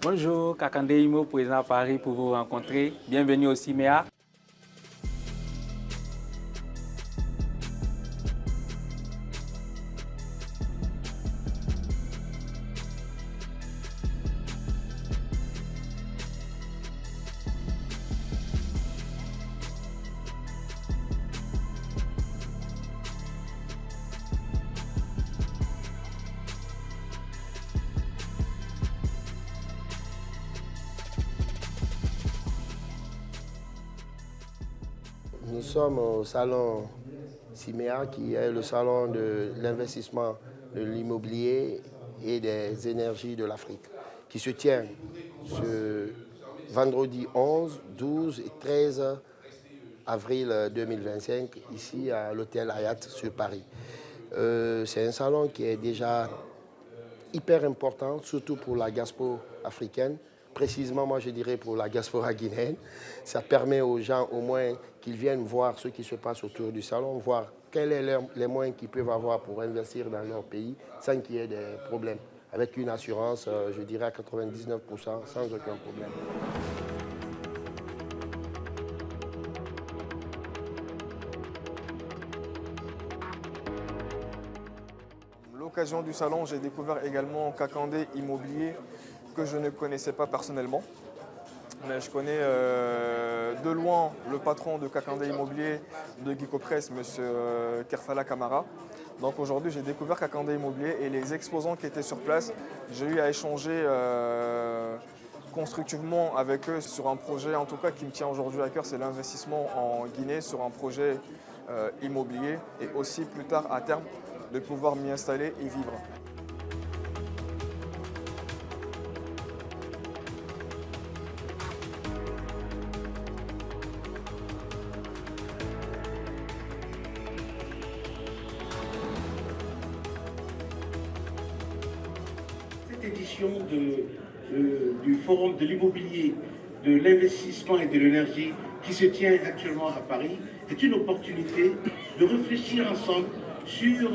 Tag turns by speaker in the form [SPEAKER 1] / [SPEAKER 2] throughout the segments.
[SPEAKER 1] Bonjour, Kakande Imo, présent à Paris pour vous rencontrer. Bienvenue au CIMEA.
[SPEAKER 2] Nous sommes au salon CIMEA, qui est le salon de l'investissement de l'immobilier et des énergies de l'Afrique, qui se tient ce vendredi 11, 12 et 13 avril 2025, ici à l'hôtel Hayat sur Paris. C'est un salon qui est déjà hyper important, surtout pour la diaspora africaine. Précisément, moi, je dirais pour la diaspora guinéenne. Ça permet aux gens, au moins, qu'ils viennent voir ce qui se passe autour du salon, voir quels sont les moyens qu'ils peuvent avoir pour investir dans leur pays sans qu'il y ait des problèmes. Avec une assurance, je dirais à 99%, sans aucun problème.
[SPEAKER 3] L'occasion du salon, j'ai découvert également Kakande Immobilier que je ne connaissais pas personnellement. Mais je connais de loin le patron de Kakande Immobilier de Guico Press, M. Kerfala Kamara. Donc aujourd'hui, j'ai découvert Kakande Immobilier et les exposants qui étaient sur place. J'ai eu à échanger constructivement avec eux sur un projet, en tout cas qui me tient aujourd'hui à cœur, c'est l'investissement en Guinée sur un projet immobilier et aussi plus tard à terme de pouvoir m'y installer et vivre.
[SPEAKER 4] Cette édition du Forum de l'immobilier, de l'investissement et de l'énergie qui se tient actuellement à Paris est une opportunité de réfléchir ensemble sur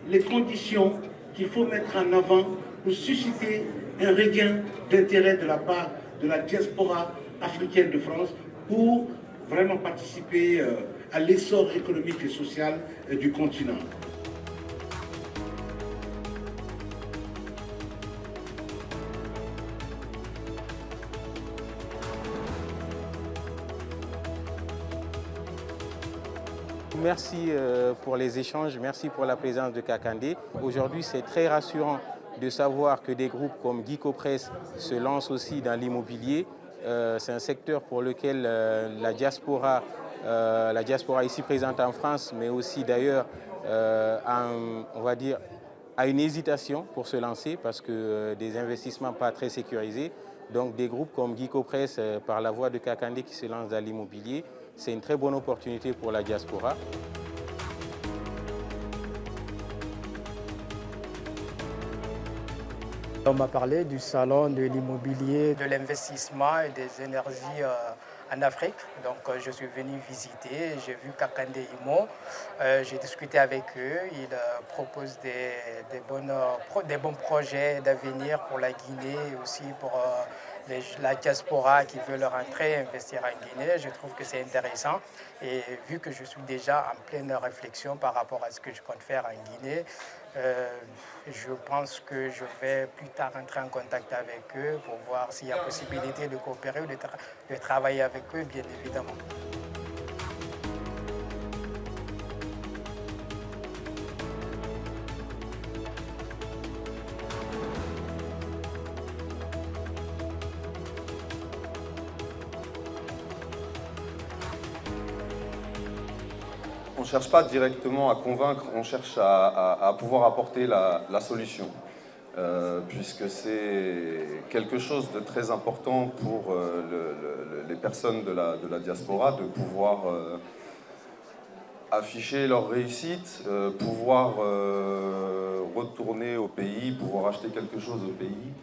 [SPEAKER 4] les conditions qu'il faut mettre en avant pour susciter un regain d'intérêt de la part de la diaspora africaine de France pour vraiment participer à l'essor économique et social du continent.
[SPEAKER 1] Merci pour les échanges, merci pour la présence de Kakande. Aujourd'hui, c'est très rassurant de savoir que des groupes comme Guico Press se lancent aussi dans l'immobilier. C'est un secteur pour lequel la diaspora ici présente en France, mais aussi d'ailleurs, on va dire, a une hésitation pour se lancer parce que des investissements pas très sécurisés. Donc des groupes comme Guico Press, par la voie de Kakande qui se lance dans l'immobilier, c'est une très bonne opportunité pour la diaspora.
[SPEAKER 5] On m'a parlé du salon de l'immobilier, de l'investissement et des énergies en Afrique. Donc je suis venu visiter, j'ai vu Kakande Imo, j'ai discuté avec eux, ils proposent des bons projets d'avenir pour la Guinée et aussi pour la diaspora qui veut rentrer investir en Guinée. Je trouve que c'est intéressant et vu que je suis déjà en pleine réflexion par rapport à ce que je compte faire en Guinée, je pense que je vais plus tard entrer en contact avec eux pour voir s'il y a possibilité de coopérer ou de travailler avec eux, bien évidemment.
[SPEAKER 6] On ne cherche pas directement à convaincre, on cherche à pouvoir apporter la solution. Puisque c'est quelque chose de très important pour les personnes de la diaspora, de pouvoir afficher leur réussite, pouvoir retourner au pays, pouvoir acheter quelque chose au pays.